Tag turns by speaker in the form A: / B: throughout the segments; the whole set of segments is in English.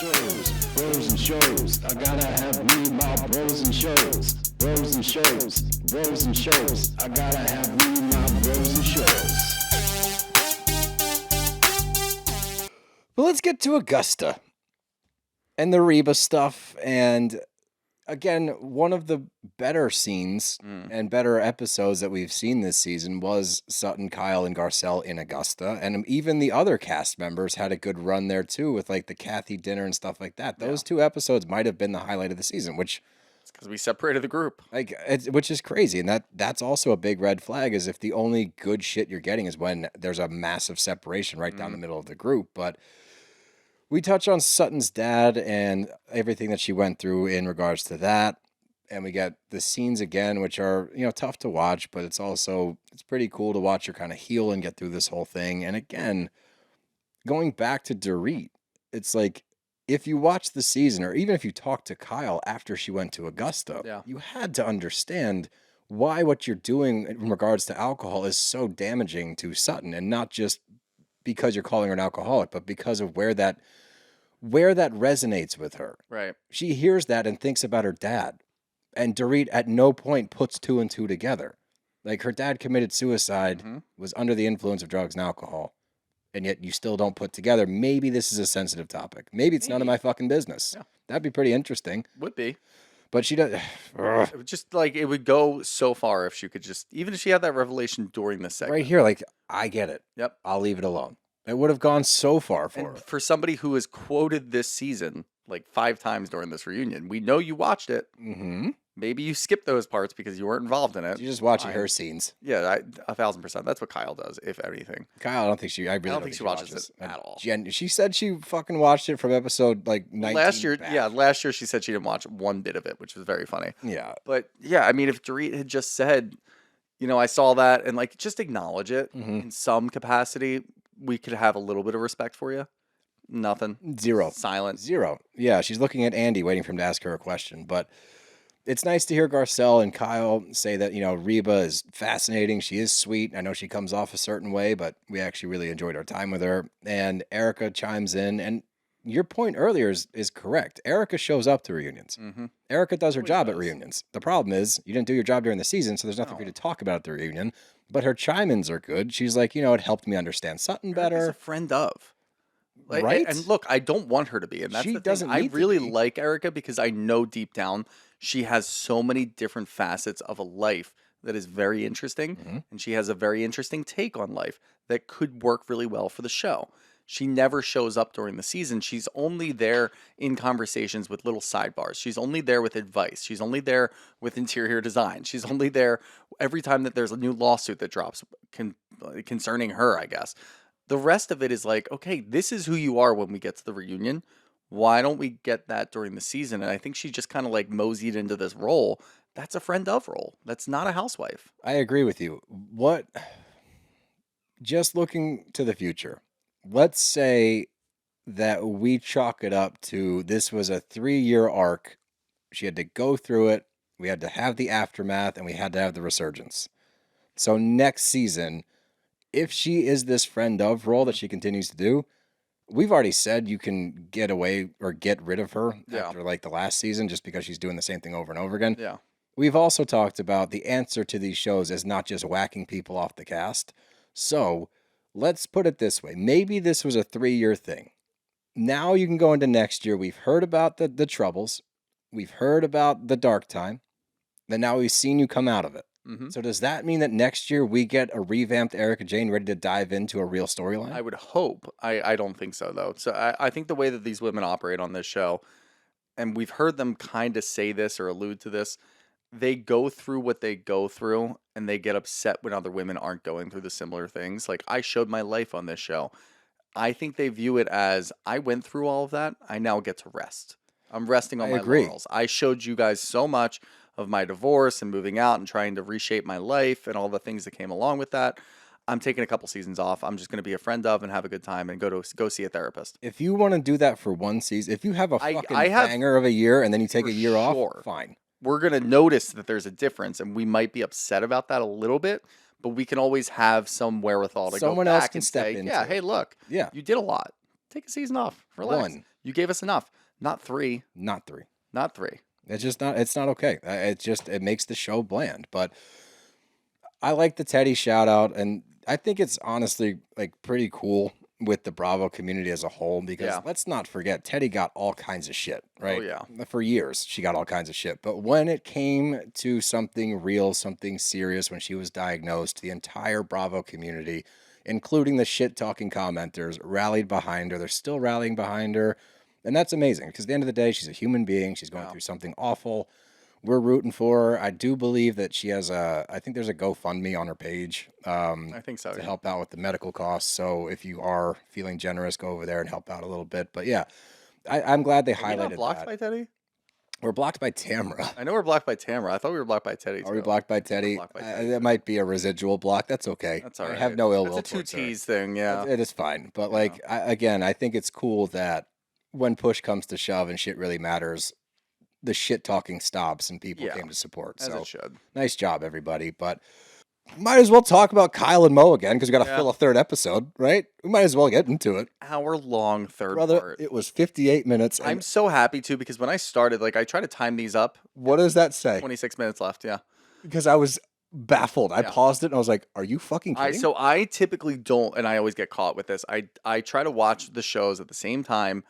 A: Bros and shows. I gotta have me my bros and shows. Bros and shows. Bros and shows. I gotta have me my bros and shows.
B: But let's get to Augusta and the RHOBH stuff. And again, one of the better scenes and better episodes that we've seen this season was Sutton, Kyle, and Garcelle in Augusta. And even the other cast members had a good run there too, with like the Kathy dinner and stuff like that. Those two episodes might have been the highlight of the season, which
C: it's because we separated the group.
B: Which is crazy. And that's also a big red flag, is if the only good shit you're getting is when there's a massive separation right down the middle of the group. But we touch on Sutton's dad and everything that she went through in regards to that. And we get the scenes again, which are, tough to watch, but it's pretty cool to watch her kind of heal and get through this whole thing. And again, going back to Dorit, it's like, if you watch the season, or even if you talk to Kyle after she went to Augusta, you had to understand why what you're doing in regards to alcohol is so damaging to Sutton, and not just because you're calling her an alcoholic, but because of where that resonates with her.
C: Right.
B: She hears that and thinks about her dad. And Dorit at no point puts two and two together. Like, her dad committed suicide, was under the influence of drugs and alcohol, and yet you still don't put together, maybe this is a sensitive topic. Maybe it's none of my fucking business. Yeah. That'd be pretty interesting.
C: Would be.
B: But she does.
C: It would just like, it would go so far if she could just, even if she had that revelation during the segment.
B: Right here, like, I get it.
C: Yep.
B: I'll leave it alone. It would have gone so far for her.
C: For somebody who has quoted this season like 5 times during this reunion, we know you watched it.
B: Mm-hmm.
C: Maybe you skipped those parts because you weren't involved in it.
B: You're just watching her scenes.
C: Yeah, 1,000%. That's what Kyle does, if anything.
B: Kyle, I don't think she. I don't think
C: she watches it at all.
B: She said she fucking watched it from episode like 19.
C: Last year,
B: back.
C: last year she said she didn't watch one bit of it, which was very funny.
B: Yeah,
C: but yeah, I mean, if Dorit had just said, I saw that, and like just acknowledge it in some capacity, we could have a little bit of respect for you. Nothing.
B: Zero.
C: Silent.
B: Zero. Yeah, she's looking at Andy, waiting for him to ask her a question, but. It's nice to hear Garcelle and Kyle say that, RHOBH is fascinating. She is sweet. I know she comes off a certain way, but we actually really enjoyed our time with her. And Erika chimes in. And your point earlier is correct. Erika shows up to reunions. Mm-hmm. Erika does her job at reunions. The problem is you didn't do your job during the season, so there's nothing for you to talk about at the reunion. But her chime-ins are good. She's like, it helped me understand Sutton better.
C: Erika's a friend of. Like,
B: right?
C: And look, I don't want her to be. And that's
B: she
C: the
B: doesn't
C: thing. I
B: need
C: really
B: to be.
C: like Erika because I know deep down she has so many different facets of a life that is very interesting. And she has a very interesting take on life that could work really well for the show. She never shows up during the season. She's only there in conversations with little sidebars. She's only there with advice. She's only there with interior design. She's only there every time that there's a new lawsuit that drops concerning her, I guess. The rest of it is like, okay, this is who you are when we get to the reunion. Why don't we get that during the season? And I think she just kind of like moseyed into this role. That's a friend of role. That's not a housewife.
B: I agree with you. Just looking to the future, let's say that we chalk it up to this was a 3-year arc. She had to go through it. We had to have the aftermath and we had to have the resurgence. So next season, if she is this friend of role that she continues to do, we've already said you can get away or get rid of her after like the last season just because she's doing the same thing over and over again.
C: Yeah.
B: We've also talked about the answer to these shows is not just whacking people off the cast. So let's put it this way. Maybe this was a 3-year thing. Now you can go into next year. We've heard about the troubles. We've heard about the dark time. Then now we've seen you come out of it. Mm-hmm. So does that mean that next year we get a revamped Erika Jayne ready to dive into a real storyline?
C: I would hope. I don't think so, though. So I think the way that these women operate on this show, and we've heard them kind of say this or allude to this, they go through what they go through, and they get upset when other women aren't going through the similar things. Like, I showed my life on this show. I think they view it as, I went through all of that, I now get to rest. I'm resting on my laurels. I showed you guys so much of my divorce and moving out and trying to reshape my life and all the things that came along with that. I'm taking a couple seasons off. I'm just going to be a friend of and have a good time and go see a therapist.
B: If you want to do that for one season, if you have a fucking banger of a year and then you take a year off, fine.
C: We're going to notice that there's a difference and we might be upset about that a little bit, but we can always have some wherewithal to
B: Someone
C: go
B: else
C: back
B: can
C: and
B: step
C: say,
B: into
C: yeah,
B: it.
C: hey, look,
B: Yeah.
C: you did a lot. Take a season off. Relax.
B: 1.
C: You gave us enough. Not 3.
B: Not 3.
C: Not 3.
B: It's just not. It's not okay. It makes the show bland. But I like the Teddy shout out, and I think it's honestly like pretty cool with the Bravo community as a whole, because let's not forget, Teddy got all kinds of shit, right?
C: Oh, yeah.
B: For years, she got all kinds of shit. But when it came to something real, something serious, when she was diagnosed, the entire Bravo community, including the shit-talking commenters, rallied behind her. They're still rallying behind her. And that's amazing, because at the end of the day, she's a human being. She's going through something awful. We're rooting for her. I do believe that she has I think there's a GoFundMe on her page.
C: I think so.
B: To help out with the medical costs. So if you are feeling generous, go over there and help out a little bit. But yeah, I'm glad they highlighted
C: not blocked
B: that.
C: by Teddy?
B: We're blocked by Tamra.
C: I know we're blocked by Tamra. I thought we were blocked by Teddy.
B: Are we blocked by Teddy? That might be a residual block. That's okay.
C: That's all right.
B: I have no ill will
C: It's a
B: towards her.
C: 2T's thing, yeah.
B: It is fine. But like, again, I think it's cool that when push comes to shove and shit really matters, the shit talking stops and people came to support.
C: As
B: So
C: it should.
B: nice job, everybody. But might as well talk about Kyle and Mo again, because we got to fill a third episode, right? We might as well get into it.
C: Hour-long third
B: Brother,
C: part.
B: it was 58 minutes.
C: I'm so happy, too, because when I started, like, I try to time these up.
B: What does that say?
C: 26 minutes left, yeah.
B: Because I was baffled. I paused it and I was like, are you fucking kidding?
C: So I typically don't, and I always get caught with this. I try to watch the shows at the same time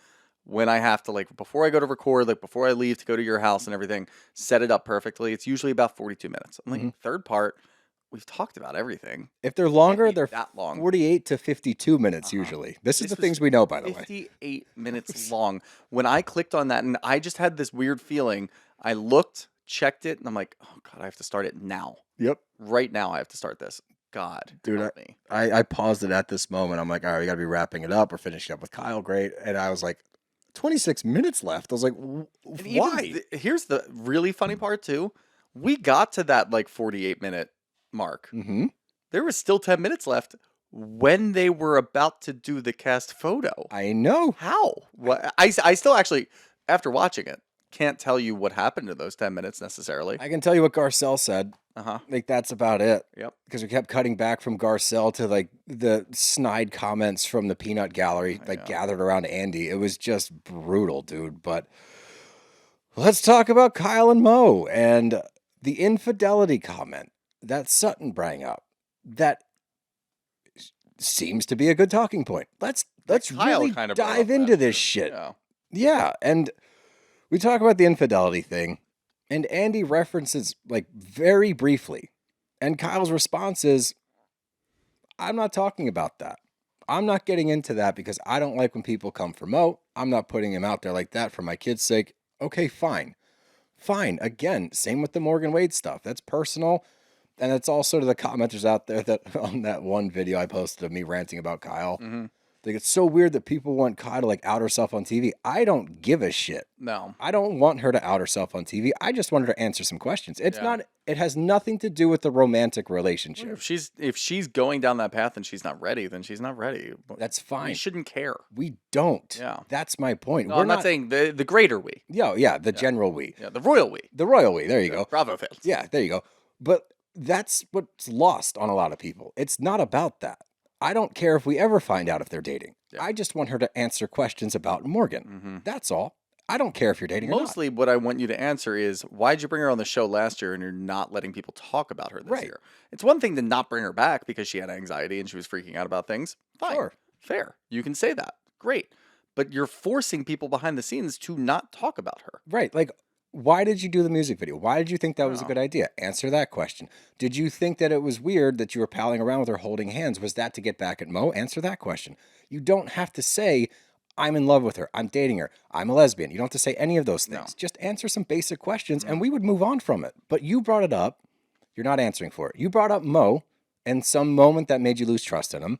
C: when I have to, like, before I go to record, like, before I leave to go to your house and everything, set it up perfectly. It's usually about 42 minutes. I'm like, third part, we've talked about everything.
B: If they're longer, they're
C: that long.
B: 48 to 52 minutes usually. This is the things we know, by the way.
C: 58 minutes long. When I clicked on that, and I just had this weird feeling, I looked, checked it, and I'm like, oh, God, I have to start it now.
B: Yep.
C: Right now, I have to start this. God,
B: dude,
C: help me.
B: I paused it at this moment. I'm like, all right, we got to be wrapping it up. We're finishing up with Kyle. Great. And I was like, 26 minutes left. I was like, why?
C: Here's the really funny part, too. We got to that, like, 48-minute mark.
B: Mm-hmm.
C: There was still 10 minutes left when they were about to do the cast photo.
B: I know.
C: How? What? I still actually, after watching it, can't tell you what happened in those 10 minutes necessarily.
B: I can tell you what Garcelle said. Like, that's about it.
C: Yep.
B: Because we kept cutting back from Garcelle to, like, the snide comments from the peanut gallery, like, gathered around Andy. It was just brutal, dude. But let's talk about Kyle and Mo and the infidelity comment that Sutton brought up. That seems to be a good talking point. Let's really dive into this shit. Yeah, and we talk about the infidelity thing, and Andy references, like, very briefly, and Kyle's response is, I'm not talking about that. I'm not getting into that because I don't like when people come for Mo. I'm not putting him out there like that for my kid's sake. Okay, fine. Fine. Again, same with the Morgan Wade stuff. That's personal. And it's also to the commenters out there that on that one video I posted of me ranting about Kyle. Like, it's so weird that people want Kyle to, like, out herself on TV. I don't give a shit.
C: No.
B: I don't want her to out herself on TV. I just want her to answer some questions. It's not, it has nothing to do with the romantic relationship.
C: If she's going down that path and she's not ready, then she's not ready.
B: That's fine.
C: We shouldn't care.
B: We don't.
C: Yeah.
B: That's my point.
C: No, I'm not saying the greater we.
B: Yeah, the general we.
C: Yeah, the royal we.
B: The royal we. There you go.
C: Bravo fans.
B: Yeah, there you go. But that's what's lost on a lot of people. It's not about that. I don't care if we ever find out if they're dating. Yeah. I just want her to answer questions about Morgan. That's all. I don't care if you're dating or not.
C: Mostly what I want you to answer is, why'd you bring her on the show last year and you're not letting people talk about her this year? It's one thing to not bring her back because she had anxiety and she was freaking out about things. Fine. Sure. Fair. You can say that. Great. But you're forcing people behind the scenes to not talk about her.
B: Right. Like, why did you do the music video? Why did you think that was a good idea? Answer that question. Did you think that it was weird that you were palling around with her holding hands? Was that to get back at Mo? Answer that question. You don't have to say, I'm in love with her. I'm dating her. I'm a lesbian. You don't have to say any of those things. No. Just answer some basic questions and we would move on from it. But you brought it up. You're not answering for it. You brought up Mo and some moment that made you lose trust in him.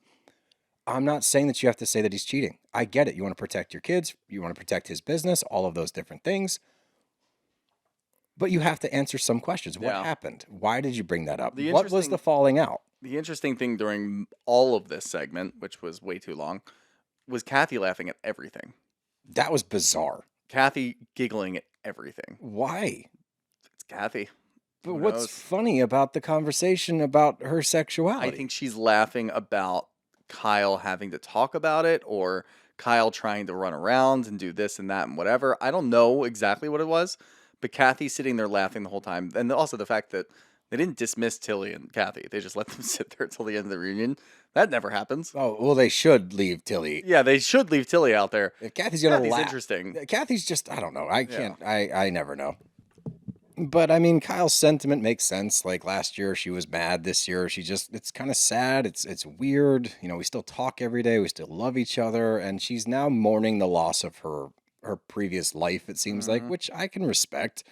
B: I'm not saying that you have to say that he's cheating. I get it. You want to protect your kids. You want to protect his business, all of those different things. But you have to answer some questions. What happened? Why did you bring that up? What was the falling out?
C: The interesting thing during all of this segment, which was way too long, was Kathy laughing at everything.
B: That was bizarre.
C: Kathy giggling at everything.
B: Why?
C: It's Kathy.
B: But what's funny about the conversation about her sexuality?
C: I think she's laughing about Kyle having to talk about it, or Kyle trying to run around and do this and that and whatever. I don't know exactly what it was, but Kathy sitting there laughing the whole time. And also the fact that they didn't dismiss Tilly and Kathy. They just let them sit there till the end of the reunion. That never happens.
B: Oh, well, they should leave Tilly.
C: Yeah, they should leave Tilly out there.
B: If Kathy's going to laugh.
C: Interesting.
B: Kathy's just, I don't know. I can't, I never know. But I mean, Kyle's sentiment makes sense. Like last year, she was mad. This year, it's kind of sad. It's weird. You know, we still talk every day. We still love each other. And she's now mourning the loss of her previous life, it seems like, which I can respect.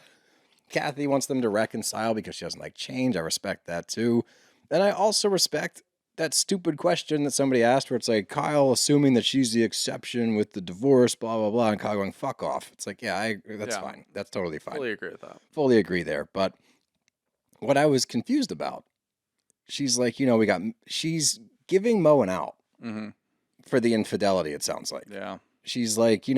B: Kathy wants them to reconcile because she doesn't like change. I respect that too. And I also respect that stupid question that somebody asked where it's like, Kyle assuming that she's the exception with the divorce, blah, blah, blah, and Kyle going, fuck off. It's like, yeah, that's fine. That's totally fine.
C: Fully agree with that.
B: Fully agree there. But what I was confused about, she's like, she's giving Mo an out for the infidelity, it sounds like.
C: Yeah.
B: She's like,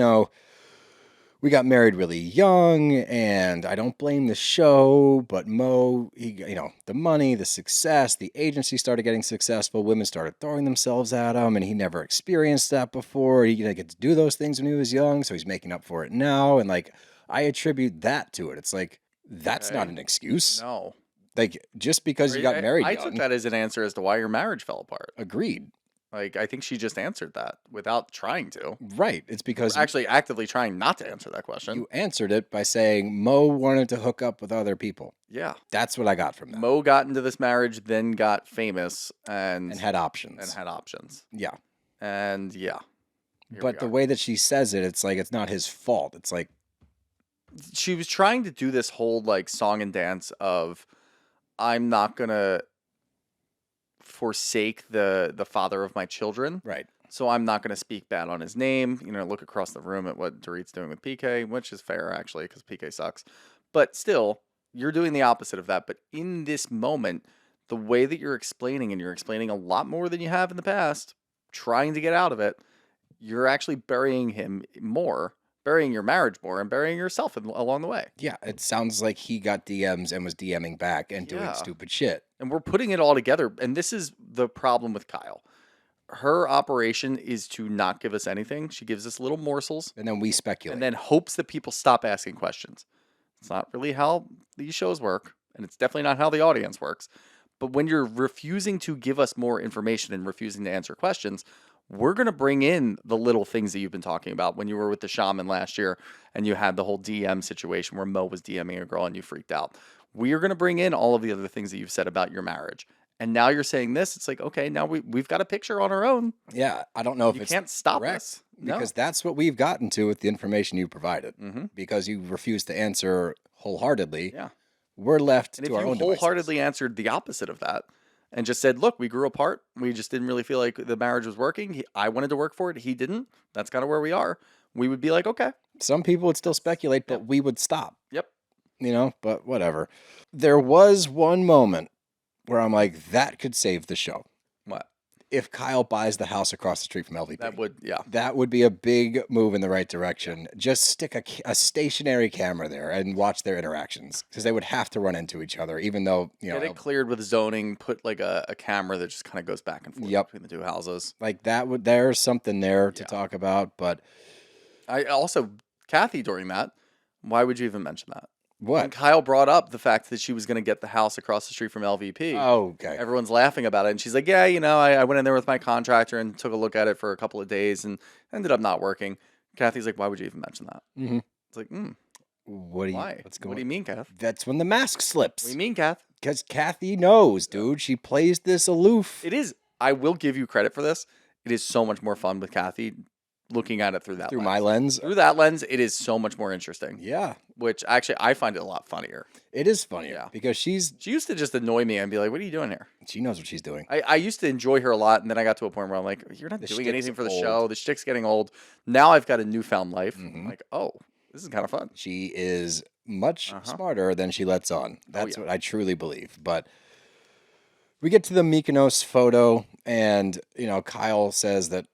B: we got married really young, and I don't blame the show, but Mo, the money, the success, the agency started getting successful, women started throwing themselves at him, and he never experienced that before. He didn't get to do those things when he was young, so he's making up for it now, and like, I attribute that to it. It's like, that's not an excuse.
C: No.
B: Like, just because you got married young.
C: I took that as an answer as to why your marriage fell apart.
B: Agreed.
C: Like, I think she just answered that without trying to.
B: Right. It's because...
C: actually actively trying not to answer that question.
B: You answered it by saying Mo wanted to hook up with other people.
C: Yeah.
B: That's what I got from that.
C: Mo got into this marriage, then got famous, and
B: had options.
C: Yeah. And yeah.
B: But the way that she says it, it's like it's not his fault. It's like...
C: She was trying to do this whole, like, song and dance of, I'm not going to forsake the father of my children.
B: Right.
C: So I'm not going to speak bad on his name. Look across the room at what Dorit's doing with PK, which is fair, actually, because PK sucks. But still, you're doing the opposite of that. But in this moment, the way that you're explaining, and you're explaining a lot more than you have in the past, trying to get out of it, you're actually burying him more, burying your marriage more, and burying yourself along the way.
B: Yeah, it sounds like he got DMs and was DMing back and doing stupid shit.
C: And we're putting it all together. And this is the problem with Kyle. Her operation is to not give us anything. She gives us little morsels.
B: And then we speculate.
C: And then hopes that people stop asking questions. It's not really how these shows work. And it's definitely not how the audience works. But when you're refusing to give us more information and refusing to answer questions, we're going to bring in the little things that you've been talking about when you were with the shaman last year and you had the whole DM situation where Mo was DMing a girl and you freaked out. We are going to bring in all of the other things that you've said about your marriage. And now you're saying this. It's like, okay, now we've got a picture on our own.
B: Yeah, I don't know if
C: you
B: it's
C: can't stop
B: correct,
C: us.
B: because that's what we've gotten to with the information you provided. Because you refused to answer wholeheartedly.
C: Yeah,
B: we're left
C: and
B: to our own
C: devices. If you wholeheartedly answered the opposite of that and just said, look, we grew apart. We just didn't really feel like the marriage was working. I wanted to work for it. He didn't. That's kind of where we are. We would be like, okay.
B: Some people would still speculate, but we would stop.
C: Yep.
B: But whatever. There was one moment where I'm like, that could save the show.
C: What?
B: If Kyle buys the house across the street from LVP. That would be a big move in the right direction. Just stick a stationary camera there and watch their interactions, because they would have to run into each other, even though,
C: Get it cleared with zoning, put like a camera that just kind of goes back and forth between the two houses.
B: Like there's something there to talk about, but...
C: I also, Kathy, during that, why would you even mention that?
B: What?
C: When Kyle brought up the fact that she was going to get the house across the street from LVP.
B: Oh, okay.
C: Everyone's laughing about it. And she's like, yeah, I went in there with my contractor and took a look at it for a couple of days and ended up not working. Kathy's like, why would you even mention that?
B: Mm-hmm.
C: It's like,
B: why?
C: What do you mean, Kath?
B: That's when the mask slips.
C: What do you mean, Kath?
B: Because Kathy knows, dude. She plays this aloof.
C: It is. I will give you credit for this. It is so much more fun with Kathy looking at it through that lens.
B: My lens?
C: Through that lens, it is so much more interesting.
B: Yeah.
C: Which actually, I find it a lot funnier.
B: It is funnier because she
C: used to just annoy me and be like, what are you doing here?
B: She knows what she's doing.
C: I used to enjoy her a lot, and then I got to a point where I'm like, you're not doing anything for the show. The shtick's getting old. Now I've got a newfound life. I'm like, oh, this is kind of fun.
B: She is much smarter than she lets on. That's what I truly believe. But we get to the Mykonos photo, and, Kyle says that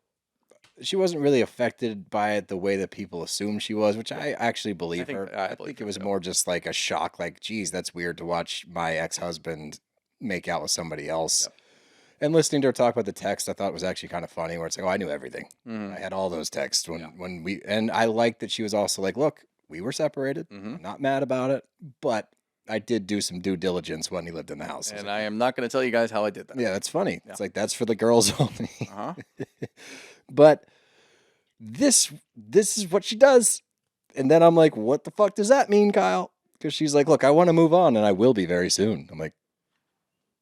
B: she wasn't really affected by it the way that people assume she was, which I actually believe her. I think it was more just like a shock, like, geez, that's weird to watch my ex-husband make out with somebody else. And listening to her talk about the text, I thought was actually kind of funny. Where it's like, oh, I knew everything.
C: Mhm.
B: I had all those texts when we. And I liked that she was also like, look, we were separated.
C: Mhm.
B: I'm not mad about it, but I did do some due diligence when he lived in the house.
C: And
B: like,
C: I am not going to tell you guys how I did that.
B: yeah, that's funny.
C: Yeah.
B: It's like that's for the girls only.
C: Uh-huh.
B: But this is what she does. And then I'm like, what the fuck does that mean, Kyle? Because she's like, look, I want to move on and I will be very soon. I'm like,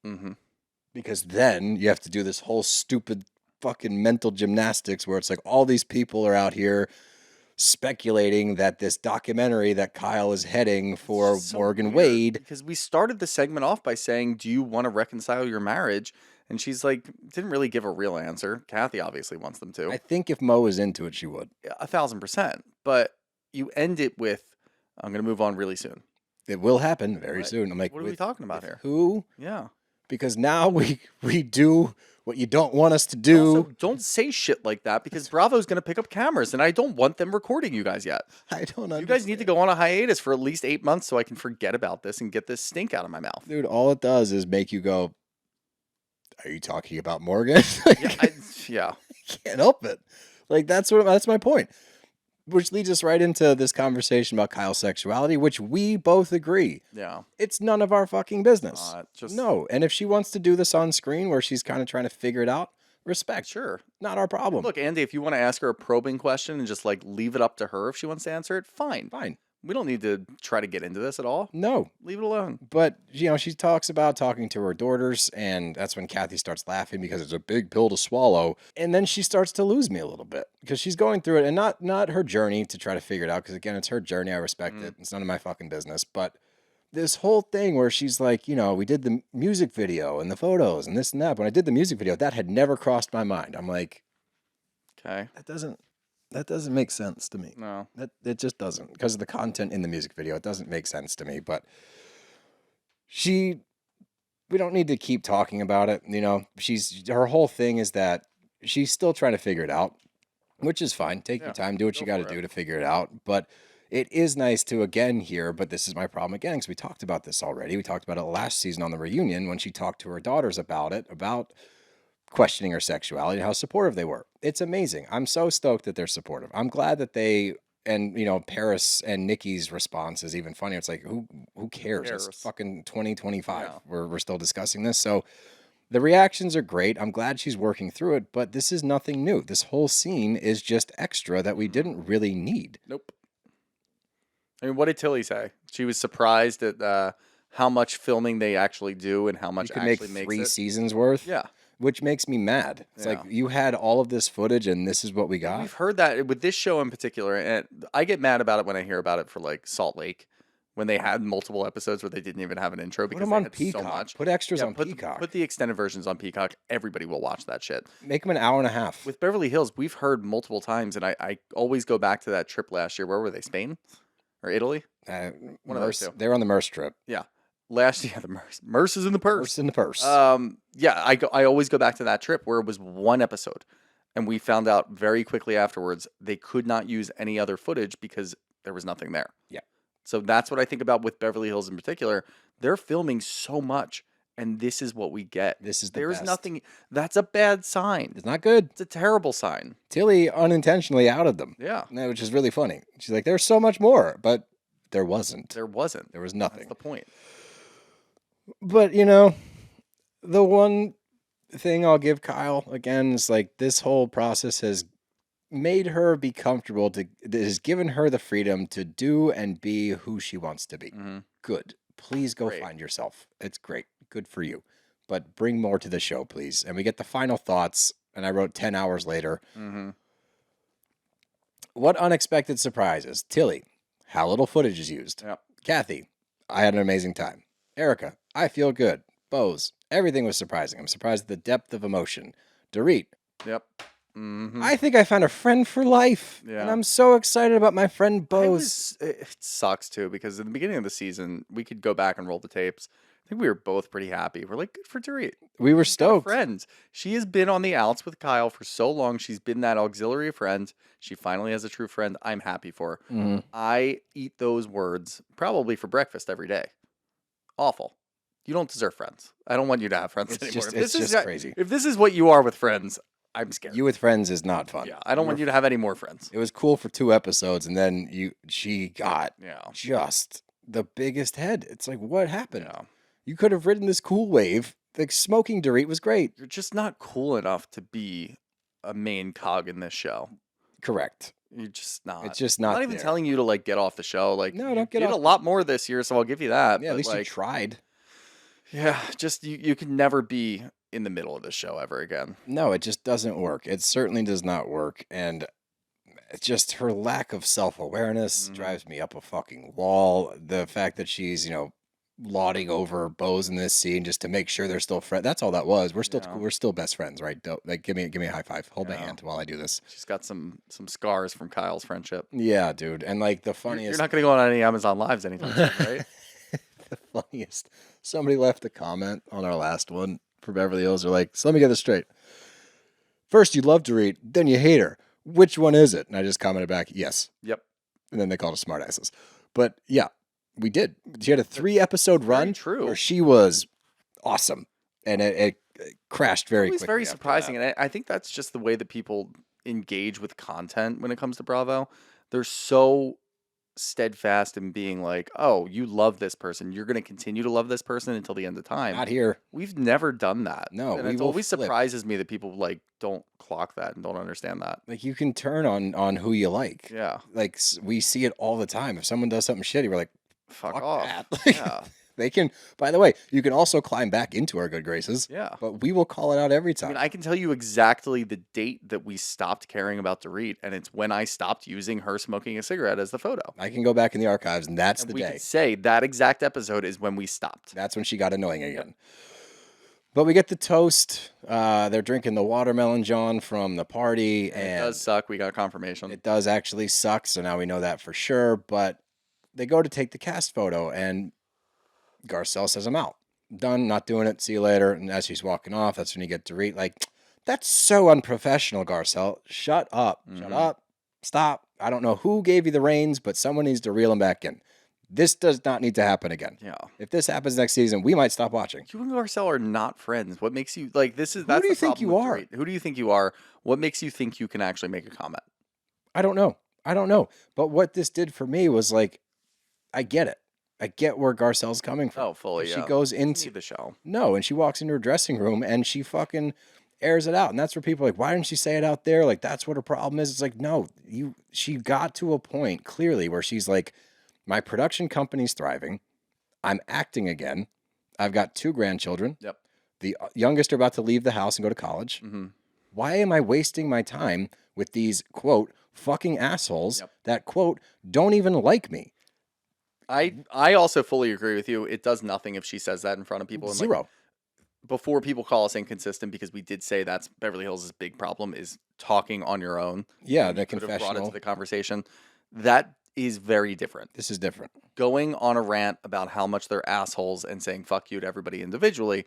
C: Mm-hmm.
B: because then you have to do this whole stupid fucking mental gymnastics where it's like all these people are out here speculating that this documentary that Kyle is heading for
C: So
B: Morgan
C: weird,
B: Wade.
C: because we started the segment off by saying, do you want to reconcile your marriage? And she's like, didn't really give a real answer. Kathy obviously wants them to.
B: I think if Mo was into it, she would.
C: 1,000%. But you end it with, I'm going to move on really soon.
B: It will happen very
C: What?
B: soon. I'm like,
C: What are we talking about here?
B: Who?
C: Yeah.
B: Because now we do what you don't want us to do.
C: Also, don't say shit like that because Bravo's going to pick up cameras and I don't want them recording you guys yet.
B: I don't understand.
C: You guys need to go on a hiatus for at least 8 months so I can forget about this and get this stink out of my mouth.
B: Dude, all it does is make you go, are you talking about Morgan? Like,
C: Yeah.
B: I can't help it. Like, that's my point. Which leads us right into this conversation about Kyle's sexuality, which we both agree.
C: Yeah.
B: It's none of our fucking business.
C: Just
B: No. And if she wants to do this on screen where she's kind of trying to figure it out, respect.
C: Sure.
B: Not our problem.
C: Look, Andy, if you want to ask her a probing question and just like leave it up to her if she wants to answer it, fine.
B: Fine.
C: We don't need to try to get into this at all.
B: No.
C: Leave it alone.
B: But, she talks about talking to her daughters, and that's when Kathy starts laughing because it's a big pill to swallow. And then she starts to lose me a little bit because she's going through it, and not her journey to try to figure it out, because, again, it's her journey. I respect it. It's none of my fucking business. But this whole thing where she's like, we did the music video and the photos and this and that. When I did the music video, that had never crossed my mind. I'm like,
C: Okay.
B: that doesn't make sense to me.
C: No.
B: It just doesn't, because of the content in the music video. It doesn't make sense to me. But we don't need to keep talking about it. Her whole thing is that she's still trying to figure it out, which is fine. Take your time, do what you got to do to figure it out. But it is nice to again hear, but this is my problem again, because we talked about this already. We talked about it last season on the reunion when she talked to her daughters about it, about questioning her sexuality and how supportive they were. It's amazing. I'm so stoked that they're supportive. I'm glad that they, and Paris and Nikki's response is even funnier. It's like, who cares? It's fucking 2025. Yeah. We're still discussing this. So the reactions are great. I'm glad she's working through it, but this is nothing new. This whole scene is just extra that we didn't really need.
C: Nope. I mean, what did Tilly say? She was surprised at how much filming they actually do and how much
B: you could
C: actually
B: make
C: makes
B: 3
C: it.
B: seasons worth.
C: Yeah.
B: Which makes me mad. It's like, you had all of this footage and this is what we got.
C: We've heard that with this show in particular, and I get mad about it when I hear about it for like Salt Lake, when they had multiple episodes where they didn't even have an intro because
B: Put them
C: they
B: on
C: had
B: Peacock.
C: so much.
B: Put extras on
C: put,
B: Peacock.
C: Put the extended versions on Peacock. Everybody will watch that shit.
B: Make them an hour and a half.
C: With Beverly Hills, we've heard multiple times, and I always go back to that trip last year. Where were they? Spain or Italy?
B: One of those two. They were on the Merce trip.
C: Yeah. Last year, the Merce is in the purse.
B: Merce in the purse.
C: Yeah, I always go back to that trip where it was one episode, and we found out very quickly afterwards they could not use any other footage because there was nothing there.
B: Yeah.
C: So that's what I think about with Beverly Hills in particular. They're filming so much, and this is what we get.
B: This is
C: There's
B: best.
C: Nothing. That's a bad sign.
B: It's not good.
C: It's a terrible sign.
B: Tilly unintentionally outed them.
C: Yeah.
B: Which is really funny. She's like, there's so much more, but there wasn't.
C: There wasn't.
B: There was nothing.
C: That's the point.
B: But, the one thing I'll give Kyle, again, is like this whole process has made her be comfortable, has given her the freedom to do and be who she wants to be.
C: Mm-hmm.
B: Good. Please go find yourself. It's great. Good for you. But bring more to the show, please. And we get the final thoughts, and I wrote 10 hours later.
C: Mm-hmm.
B: What unexpected surprises? Tilly, how little footage is used.
C: Yep.
B: Kathy, I had an amazing time. Erika, I feel good. Bose, everything was surprising. I'm surprised at the depth of emotion. Dorit.
C: Yep. Mm-hmm.
B: I think I found a friend for life.
C: Yeah.
B: And I'm so excited about my friend Bose.
C: It sucks too because in the beginning of the season, we could go back and roll the tapes. I think we were both pretty happy. We're like, good for Dorit.
B: We were stoked.
C: Friends. She has been on the outs with Kyle for so long. She's been that auxiliary friend. She finally has a true friend. I'm happy for her.
B: Mm-hmm.
C: I eat those words probably for breakfast every day. Awful. you don't deserve friends. I don't want you to have friends anymore.
B: It's just crazy.
C: If this is what you are with friends, I'm scared.
B: You with friends is not fun.
C: Yeah, I don't want you to have any more friends.
B: It was cool for 2 episodes, and then she got
C: Yeah.
B: just the biggest head. It's like, what happened?
C: Yeah.
B: You could have ridden this cool wave. The smoking Dorit was great.
C: You're just not cool enough to be a main cog in this show.
B: Correct.
C: You're just not.
B: It's just not
C: I'm not even
B: there.
C: telling you to like get off the show. Like,
B: No,
C: you
B: don't get
C: did
B: off.
C: a lot more this year, so I'll give you that.
B: Yeah, at
C: but,
B: least you
C: like,
B: tried.
C: yeah, just you can never be in the middle of this show ever again.
B: No, it just doesn't work. It certainly does not work. And it's just her lack of self-awareness drives me up a fucking wall. The fact that she's, lauding over Bose in this scene just to make sure they're still friends. That's all that was. We're still
C: Yeah.
B: we're still best friends, right? Like give me a high five. Hold my
C: Yeah.
B: hand while I do this.
C: She's got some scars from Kyle's friendship.
B: Yeah, dude. And like the
C: You're
B: funniest
C: not going to go on any Amazon Lives anytime soon, right?
B: the funniest. Somebody left a comment on our last one for Beverly Hills. They're like, so let me get this straight. First you love Dorit, then you hate her. Which one is it? And I just commented back, yes.
C: Yep.
B: And then they called us smartasses. But yeah, we did. She had a 3-episode run
C: true.
B: where she was awesome. And it crashed very
C: It was
B: quickly.
C: very
B: after
C: surprising,
B: that.
C: and I think that's just the way that people engage with content when it comes to Bravo. They're so steadfast in being like, "Oh, you love this person. You're going to continue to love this person until the end of time."
B: Not here.
C: We've never done that.
B: No,
C: and
B: we
C: it
B: will
C: always
B: flip.
C: surprises me that people like don't clock that and don't understand that.
B: Like you can turn on who you like.
C: Yeah,
B: Like we see it all the time. If someone does something shitty, we're like,
C: fuck
B: fuck
C: off.
B: that. Like,
C: Yeah,
B: they can, by the way, you can also climb back into our good graces.
C: yeah.
B: But we will call it out every
C: I
B: time.
C: mean, I can tell you exactly the date that we stopped caring about Dorit, and it's when I stopped using her smoking a cigarette as the photo.
B: I can go back in the archives, and that's
C: And
B: the
C: we
B: day.
C: could say that exact episode is when we stopped.
B: That's when she got annoying again. But we get the toast. They're drinking the watermelon John from the party,
C: And
B: and
C: it does suck. We got confirmation.
B: it does actually suck. So now we know that for sure. But they go to take the cast photo, and Garcelle says, "I'm out. Done. Not doing it. See you later." And as she's walking off, that's when you get Dorit like, "That's so unprofessional, Garcelle. Shut up. Shut up. Stop. I don't know who gave you the reins, but someone needs to reel him back in. This does not need to happen again.
C: Yeah.
B: If this happens next season, we might stop watching."
C: You and Garcelle are not friends. What makes you like this is
B: Who
C: that's
B: do you
C: the
B: think
C: problem
B: you
C: with
B: are?
C: Dorit. Who do you think you are? What makes you think you can actually make a comment?
B: I don't know. But what this did for me was like, I get it. I get where Garcelle's coming from.
C: Oh, fully.
B: She
C: Yeah.
B: goes
C: Doesn't
B: into
C: need the show.
B: no, and she walks into her dressing room and she fucking airs it out. And that's where people are like, why didn't she say it out there? Like, that's what her problem is. It's like, no, she got to a point clearly where she's like, my production company's thriving. I'm acting again. I've got 2 grandchildren.
C: Yep.
B: The youngest are about to leave the house and go to college.
C: Mm-hmm.
B: Why am I wasting my time with these, quote, fucking assholes that, quote, don't even like me?
C: I also fully agree with you. It does nothing if she says that in front of people. And
B: Zero.
C: Like, before people call us inconsistent, because we did say that's Beverly Hills' big problem is talking on your own.
B: Yeah,
C: when
B: the
C: you could have brought it
B: confessional.
C: to the conversation. That is very different.
B: This is different.
C: Going on a rant about how much they're assholes and saying fuck you to everybody individually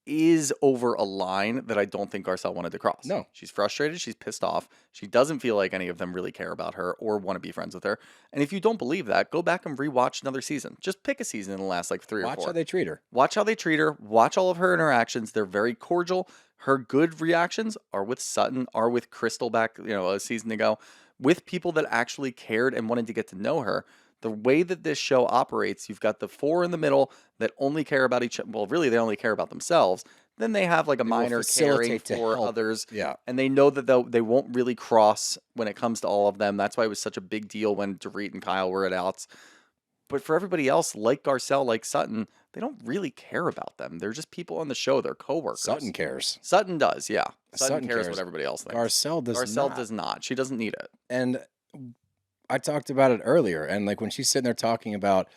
C: is over a line that I don't think Garcelle wanted to cross.
B: No.
C: She's frustrated. She's pissed off. She doesn't feel like any of them really care about her or want to be friends with her. And if you don't believe that, go back and rewatch another season. Just pick a season in the last like 3 or 4.
B: Watch how they treat her.
C: Watch how they treat her. Watch all of her interactions. They're very cordial. Her good reactions are with Sutton, are with Crystal back, a season ago, with people that actually cared and wanted to get to know her. The way that this show operates, you've got the 4 in the middle that only care about each other. Well, really, they only care about themselves. Then they have like a
B: will
C: minor caring
B: facilitate to
C: for
B: help.
C: others.
B: Yeah.
C: And they know that they won't really cross when it comes to all of them. That's why it was such a big deal when Dorit and Kyle were at outs. But for everybody else, like Garcelle, like Sutton, they don't really care about them. They're just people on the show. They're coworkers.
B: Sutton cares.
C: Sutton does, yeah. Sutton,
B: Sutton
C: cares
B: cares.
C: what everybody else thinks.
B: Garcelle does
C: Garcelle
B: not.
C: does not. She doesn't need it.
B: And I talked about it earlier. And like when she's sitting there talking about,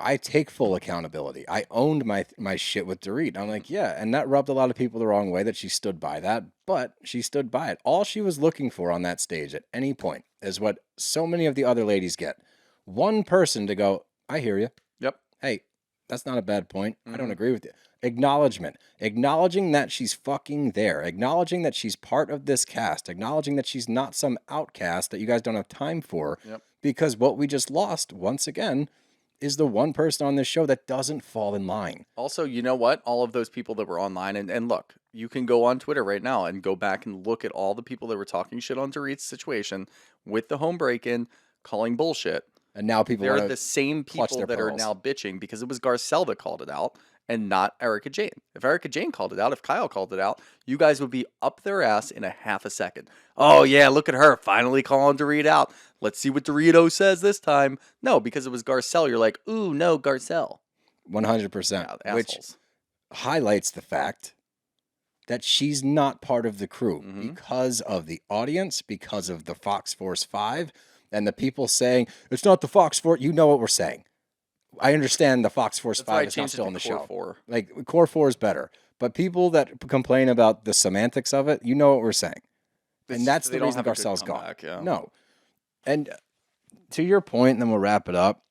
B: I take full accountability. I owned my shit with Dorit. I'm like, yeah. And that rubbed a lot of people the wrong way that she stood by that. But she stood by it. All she was looking for on that stage at any point is what so many of the other ladies get. One person to go, I hear you.
C: Yep.
B: Hey, that's not a bad point. I don't
C: Mhm.
B: agree with you. Acknowledgement. Acknowledging that she's fucking there. Acknowledging that she's part of this cast. Acknowledging that she's not some outcast that you guys don't have time for.
C: Yep.
B: Because what we just lost, once again, is the one person on this show that doesn't fall in line.
C: Also, you know what? All of those people that were online, and look, you can go on Twitter right now and go back and look at all the people that were talking shit on Dorit's situation with the home break-in, calling bullshit.
B: And now people
C: They're
B: wanna
C: the same
B: clutch
C: people
B: their
C: that are
B: pearls.
C: now bitching because it was Garcelle that called it out and not Erika Jane. If Erika Jane called it out, if Kyle called it out, you guys would be up their ass in a half a second. Oh, yeah, look at her finally calling Dorit out. Let's see what Dorito says this time. No, because it was Garcelle. You're like, ooh, no, Garcelle.
B: 100%.
C: Yeah,
B: Which
C: assholes.
B: highlights the fact that she's not part of the crew because of the audience, because of the Fox Force 5, and the people saying, it's not the Fox Force. You know what we're saying. I understand the Fox Force
C: That's why I
B: 5 is not
C: changed it
B: still
C: to
B: on the
C: Core
B: show.
C: 4.
B: Like, Core 4 is better. But people that complain about the semantics of it, you know what we're saying. And that's
C: They
B: the
C: don't
B: reason
C: have a good
B: Garcelle's gone.
C: comeback, yeah.
B: No. And to your point, and then we'll wrap it up,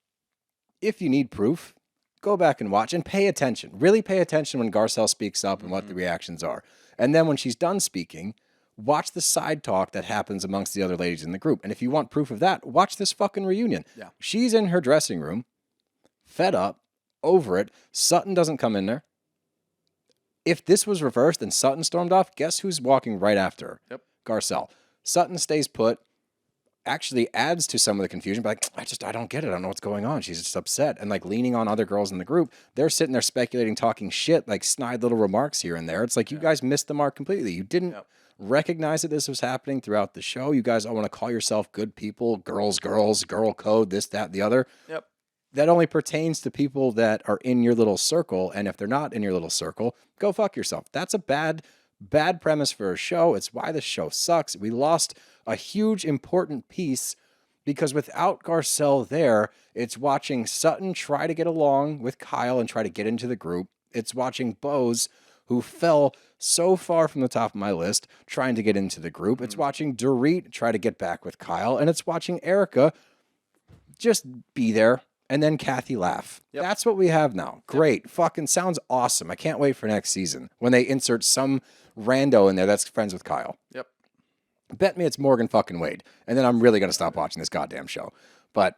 B: if you need proof, go back and watch and pay attention. Really pay attention when Garcelle speaks up and what the reactions are. And then when she's done speaking, watch the side talk that happens amongst the other ladies in the group. And if you want proof of that, watch this fucking reunion.
C: Yeah.
B: She's in her dressing room, fed up, over it. Sutton doesn't come in there. If this was reversed and Sutton stormed off, guess who's walking right after her?
C: Yep.
B: Garcelle. Sutton stays put, actually adds to some of the confusion, but like, I don't get it. I don't know what's going on. She's just upset and like leaning on other girls in the group. They're sitting there speculating, talking shit, like snide little remarks here and there. It's like you guys missed the mark completely. You didn't recognize that this was happening throughout the show. You guys all want to call yourself good people, girls, girl code, this, that, the other.
C: Yep.
B: That only pertains to people that are in your little circle. And if they're not in your little circle, go fuck yourself. That's a bad premise for a show. It's why the show sucks. We lost a huge important piece because without Garcelle there, it's watching Sutton try to get along with Kyle and try to get into the group. It's watching Bose, who fell so far from the top of my list, trying to get into the group. It's watching Dorit try to get back with Kyle, and it's watching Erika just be there. And then Kathy laugh.
C: Yep.
B: That's what we have now. Great. Fucking sounds awesome. I can't wait for next season when they insert some rando in there that's friends with Kyle.
C: Yep.
B: Bet me it's Morgan fucking Wade. And then I'm really going to stop watching this goddamn show. But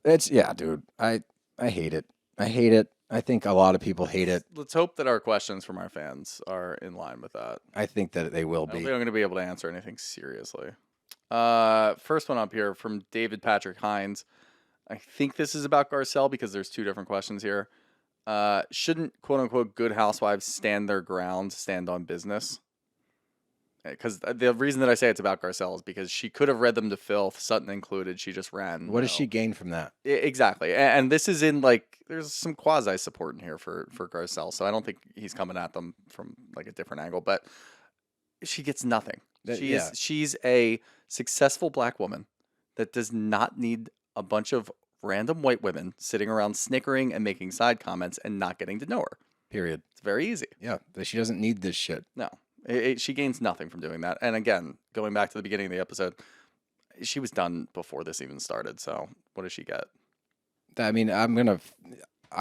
B: it's, yeah, dude. I hate it. I hate it. I think a lot of people hate it.
C: Let's hope that our questions from our fans are in line with that.
B: I think that they will
C: I don't
B: be.
C: think I'm going to be able to answer anything seriously. First one up here from David Patrick Hines. I think this is about Garcelle because there's two different questions here. Shouldn't quote unquote good housewives stand their ground, stand on business? Because the reason that I say it's about Garcelle is because she could have read them to filth, Sutton included. She just ran.
B: What does she gain from that?
C: Exactly. And this is in like, there's some quasi support in here for Garcelle. So I don't think he's coming at them from like a different angle, but she gets nothing. She's a successful black woman that does not need a bunch of random white women sitting around snickering and making side comments and not getting to know her.
B: Period.
C: It's very easy.
B: Yeah. She doesn't need this shit.
C: No. She gains nothing from doing that. And again, going back to the beginning of the episode, she was done before this even started. So what does she get?
B: I mean, I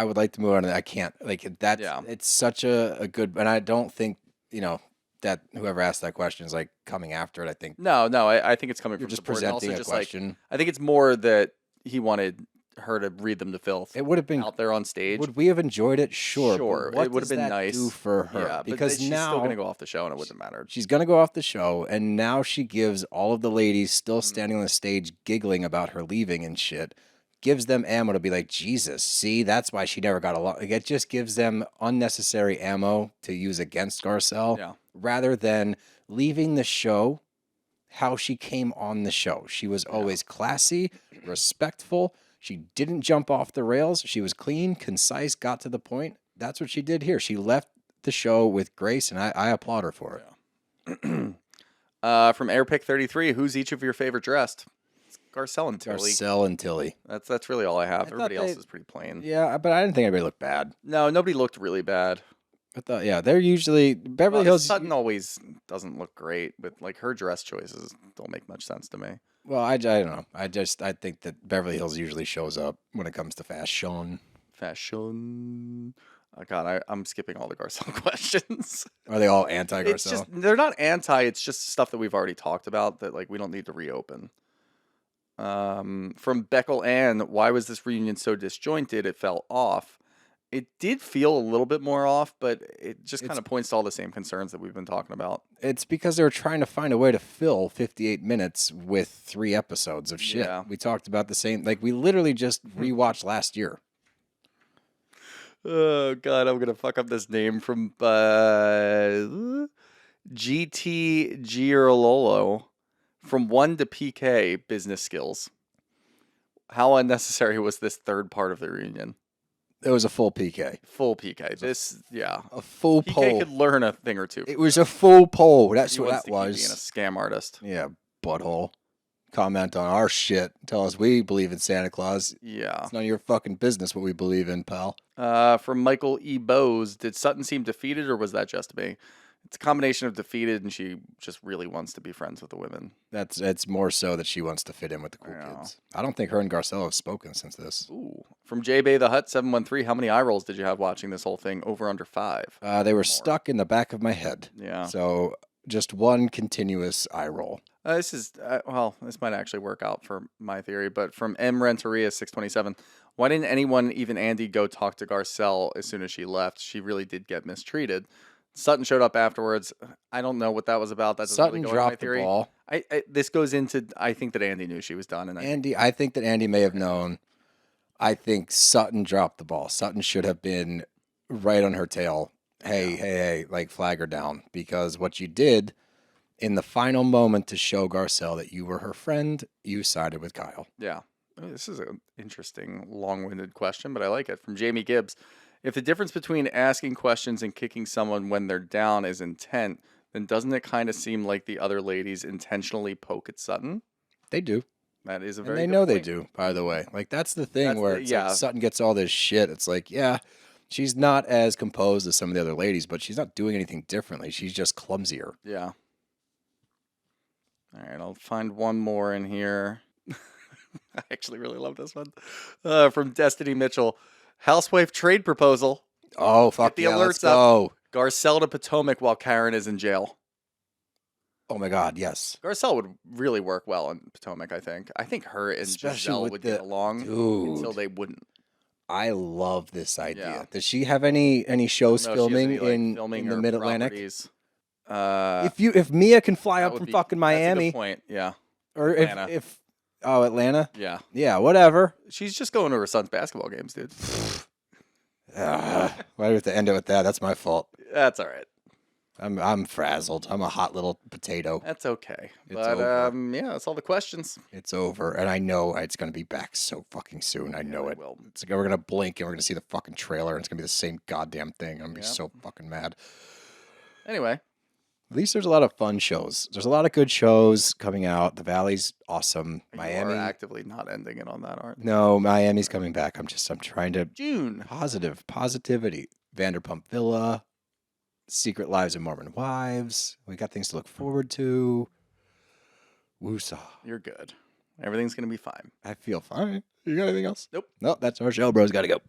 B: would like to move on. I can't. Like, that's, it's such a good, and I don't think, that whoever asked that question is like coming after it. I think.
C: No, I think it's coming from
B: just
C: support.
B: presenting
C: And also
B: a
C: just
B: question.
C: Like, I think it's more that he wanted her to read them to filth.
B: It would have been
C: out there on stage.
B: Would we have enjoyed it? Sure.
C: Sure.
B: But what
C: It would have
B: does
C: been
B: that
C: nice
B: do for her?
C: Yeah,
B: because
C: she's
B: now
C: still going to go off the show and it wouldn't have mattered.
B: She's going to go off the show, and now she gives all of the ladies still standing on the stage giggling about her leaving and shit, gives them ammo to be like, Jesus, see, that's why she never got along. Like, it just gives them unnecessary ammo to use against Garcelle rather than leaving the show how she came on the show. She was always classy, respectful. She didn't jump off the rails. She was clean, concise, got to the point. That's what she did here. She left the show with grace, and I applaud her for it.
C: From Airpick33, who's each of your favorite dressed? It's Garcelle and Tilly.
B: Garcelle and Tilly.
C: That's really all I have. Everybody else is pretty plain.
B: Yeah, but I didn't think anybody looked bad.
C: No, nobody looked really bad.
B: I thought, they're usually Beverly Hills.
C: Sutton always doesn't look great, but like her dress choices don't make much sense to me.
B: Well, I don't know. I think that Beverly Hills usually shows up when it comes to fashion.
C: Oh God, I'm skipping all the Garcelle questions.
B: Are they all anti-Garcelle?
C: They're not anti. It's just stuff that we've already talked about that like we don't need to reopen. From Beckel Ann, why was this reunion so disjointed? It fell off. It did feel a little bit more off, but it just kind of points to all the same concerns that we've been talking about.
B: It's because they were trying to find a way to fill 58 minutes with 3 episodes of shit.
C: Yeah.
B: We talked about the same, like we literally just rewatched last year.
C: Oh, God, I'm going to fuck up this name from GT Girololo. From 1 to PK, business skills. How unnecessary was this third part of the reunion?
B: It was a full PK.
C: Full PK.
B: A full
C: PK
B: poll.
C: could learn a thing or two.
B: It was a full poll. That's
C: He
B: what
C: wants
B: that
C: to keep
B: was.
C: being a scam artist.
B: Yeah, butthole. Comment on our shit. Tell us we believe in Santa Claus.
C: Yeah.
B: It's none of your fucking business what we believe in, pal.
C: From Michael E. Bose, did Sutton seem defeated or was that just me? It's a combination of defeated and she just really wants to be friends with the women.
B: It's more so that she wants to fit in with the cool kids. I don't think her and Garcelle have spoken since this.
C: Ooh. From J Bay the Hut 713, how many eye rolls did you have watching this whole thing? Over under 5?
B: They were stuck in the back of my head.
C: Yeah.
B: So just one continuous eye roll.
C: This might actually work out for my theory, but from M. Renteria 627, why didn't anyone, even Andy, go talk to Garcelle as soon as she left? She really did get mistreated. Sutton showed up afterwards. I don't know what that was about. That doesn't
B: Sutton
C: really go into my
B: dropped the
C: theory.
B: ball.
C: This goes into, I think that Andy knew she was done.
B: I think that Andy may have known. I think Sutton dropped the ball. Sutton should have been right on her tail. Hey, like flag her down. Because what you did in the final moment to show Garcelle that you were her friend, you sided with Kyle.
C: Yeah. This is an interesting, long-winded question, but I like it. From Jamie Gibbs, if the difference between asking questions and kicking someone when they're down is intent, then doesn't it kind of seem like the other ladies intentionally poke at Sutton?
B: They do.
C: That is a
B: And
C: very
B: they
C: good
B: know they
C: point.
B: do, by the way. Like, that's the thing where it's
C: yeah.
B: like Sutton gets all this shit. It's like, yeah, she's not as composed as some of the other ladies, but she's not doing anything differently. She's just clumsier.
C: Yeah. All right, I'll find one more in here. I actually really love this one. From Destiny Mitchell. Housewife trade proposal.
B: Oh, fuck
C: Get the
B: yeah,
C: alerts
B: let's go.
C: Garcelle to Potomac while Karen is in jail.
B: Oh, my God, yes.
C: Garcelle would really work well in Potomac, I think. I think her and
B: Especially
C: Giselle
B: with
C: would
B: the-
C: get along
B: Dude.
C: until they wouldn't.
B: I love this idea.
C: Yeah.
B: Does she have any shows
C: No, she has
B: filming
C: any, like,
B: in
C: filming
B: the
C: or
B: Mid-Atlantic?
C: properties.
B: If Mia can fly
C: That
B: up
C: would
B: from
C: be-
B: fucking
C: That's a
B: Miami,
C: good point. Yeah.
B: or
C: Atlanta.
B: if Atlanta,
C: Yeah.
B: yeah, whatever.
C: She's just going to her son's basketball games, dude.
B: Why do we have to end it with that? That's my fault.
C: That's all right.
B: I'm frazzled. I'm a hot little potato.
C: That's okay.
B: It's
C: But
B: over.
C: yeah, that's all the questions.
B: It's over, and I know it's gonna be back so fucking soon. I know it.
C: Will.
B: It's like we're gonna blink and we're gonna see the fucking trailer, and it's gonna be the same goddamn thing. I'm gonna be
C: Yeah.
B: so fucking mad.
C: Anyway,
B: At least there's a lot of fun shows. There's a lot of good shows coming out. The Valley's awesome.
C: you
B: Miami.
C: are actively not ending it on that, aren't you?
B: No, Miami's coming back. I'm trying to
C: June.
B: positivity. Vanderpump Villa, Secret Lives of Mormon Wives. We got things to look forward to. Woosah.
C: You're good. Everything's going to be fine.
B: I feel fine. You got anything else?
C: Nope.
B: No, that's our show, bros. Got to go.